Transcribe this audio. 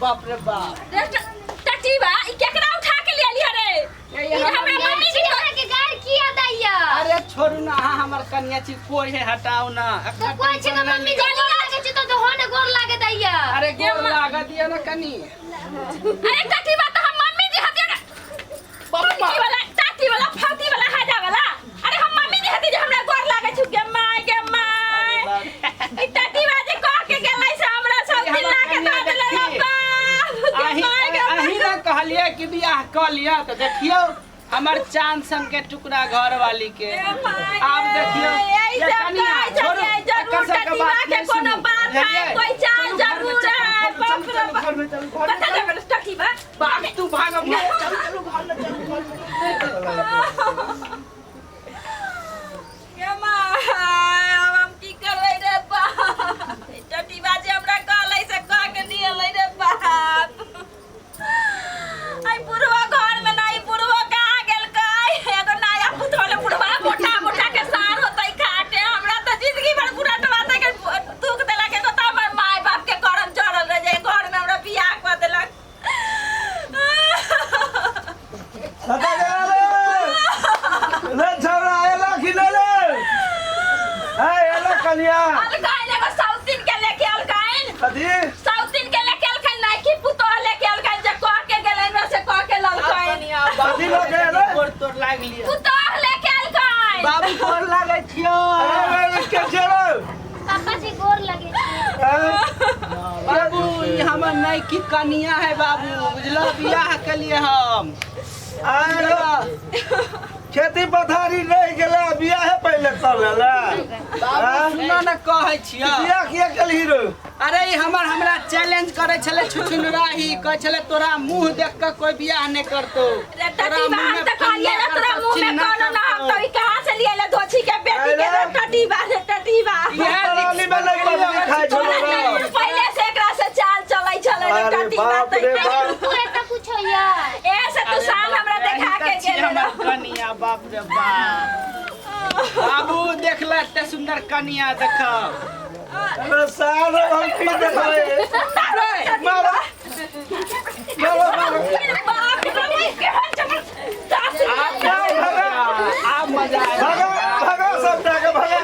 बाप रे बाप टटीबा ई केकरा उठा के ले लिया रे ई हमरा मम्मी जी के गाड़ किया दैया अरे छोड़ू ना हमर कन्या छी कोई है हटाओ ना तो कोई छी मम्मी जी गोर लागे छी तो होने गोर लागे दैया अरे गोर लागा दिया ना कनी अरे टटीबा तो हम मम्मी जी हतिया बाबा टाटी वाला फाटी वाला हाजा वाला अरे हम मम्मी जी हती जे हमरा गोर लागे छी के माय ई टटीबा जे कह के गेलै से हमरा सब दिन लागे दे देले अही ना कहलिए कि बियाह कर लिया तो देखियो हमार चांद सन के टुकड़ा घर वाली के आप देखियो ये कनिया छोड़ो जरूर टटीबा के कोनो बात है कोई चांद जरूर है बाप रे घर में चल बता दे टटीबा बाप तू भाग चलो घर में चलो के माय अब हम की करबै रे बाप टटीबा जे हमरा कहलै से कह के दियलै रे बाप आई बुढ़वा घर में नहीं बुढ़वा कहाँ गेल कै एगो नया पुतोले बुढ़वा मोटा मोटा के सार होतै खाटे हमरा तो जिंदगी भर बुढ़ा टवाते के दुख देला के तो हमर माय बाप के करम जड़ल रह जे घर में हमरा बियाह कर देलक सदा रे छोरा आएला कि नहीं रे आएला कन्या अलगाइन एगो साउथिन के लेके अलगाइन कथी साउथिन के लेके अलगाइन नहीं कि पुतो लेके अलगाइन जे कह के गेलै में से कह के ललकाइन कनिया कथी लगे रे गोर तोड़ लाग लिया पुतो लेके अलगाइन बाबू गोर लागे छियो अरे के छोरा पापा जी गोर लगे छी बाबू ये हमर नई की कनिया है बाबू बुझलो बियाह के लिए हम अरे खेती पथारी नहीं गेला बियाह पहले कर लेला बाबू सुनो न कहै छियो बियाह किया केलही रे अरे ई हमरा चैलेंज करे छले छुछुनराही कह छले तोरा मुंह देख के कोई बियाह नहीं करतो रे टटीबा हम त कहलिए ना तोरा मुंह में कोनो ना हम तो ई कहां से लिए ले धोची के बेटी के रे टटीबा रे टटीबा पराली में नहीं पबनी खाए छोरा पहले से एकरा से चाल चलै छले रे अरे टटीबा बाप रे बाप तू एत पूछो यार ऐसे तू साल हमरा देखा के गेल हमर कनिया बाप रे बाप बाबू देख ले एते सुंदर कनिया देख अरे साल हम की देखले मारो मारो बाप रे के आ मजा आया भगा भगा सब जाके भगा